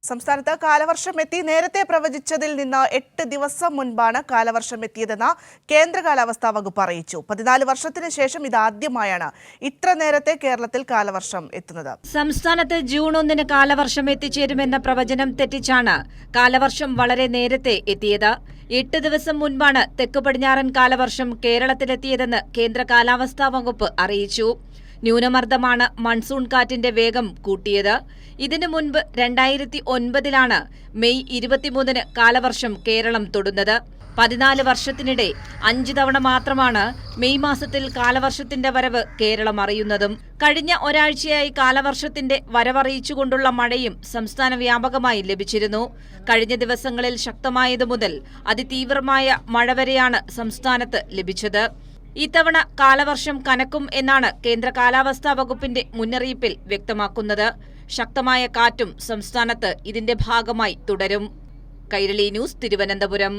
സംസ്ഥാനത്ത് കാലവർഷം എത്തി. നേരത്തെ പ്രവചിച്ചതിൽ നിന്ന് 8 ദിവസം മുൻപാണ് കാലവർഷം എത്തിയതെന്ന് കേന്ദ്ര കാലാവസ്ഥാ വകുപ്പ് അറിയിച്ചു. 14 വർഷത്തിന് ശേഷം ഇതാദ്യമായാണ് ഇത്ര നേരത്തെ കേരളത്തിൽ കാലവർഷം എത്തുന്നത്. സംസ്ഥാനത്ത് ജൂൺ 1-ന് കാലവർഷം എത്തിച്ചേരുമെന്ന പ്രവചനം തെറ്റിച്ചാണ് കാലവർഷം വളരെ നേരത്തെ എത്തിയത്. 8 ദിവസം മുൻപാണ് തെക്ക് പടിഞ്ഞാറൻ കാലവർഷം കേരളത്തിലെത്തിയതെന്ന് കേന്ദ്ര കാലാവസ്ഥാ വകുപ്പ് അറിയിച്ചു. ന്യൂനമർദ്ദമാണ് മൺസൂൺ കാറ്റിന്റെ വേഗം കൂട്ടിയത്. ഇതിനു മുൻപ് 2009-ലാണ് മെയ് 23-ന് കാലവർഷം കേരളം തൊടുന്നത്. 14 വർഷത്തിനിടെ 5 തവണ മാത്രമാണ് മെയ് മാസത്തിൽ കാലവർഷത്തിന്റെ വരവ് കേരളം അറിയുന്നതും. കഴിഞ്ഞ ഒരാഴ്ചയായി കാലവർഷത്തിന്റെ വരവറിയിച്ചുകൊണ്ടുള്ള മഴയും സംസ്ഥാന വ്യാപകമായി ലഭിച്ചിരുന്നു. കഴിഞ്ഞ ദിവസങ്ങളിൽ ശക്തമായതു മുതൽ അതിതീവ്രമായ മഴ വരെയാണ് സംസ്ഥാനത്ത് ലഭിച്ചത്. ഇത്തവണ കാലവർഷം കനക്കും എന്നാണ് കേന്ദ്ര കാലാവസ്ഥാ വകുപ്പിന്റെ മുന്നറിയിപ്പിൽ വ്യക്തമാക്കുന്നത്. ശക്തമായ കാറ്റും സംസ്ഥാനത്ത് ഇതിന്റെ ഭാഗമായി തുടരും. കൈരളി ന്യൂസ്, തിരുവനന്തപുരം.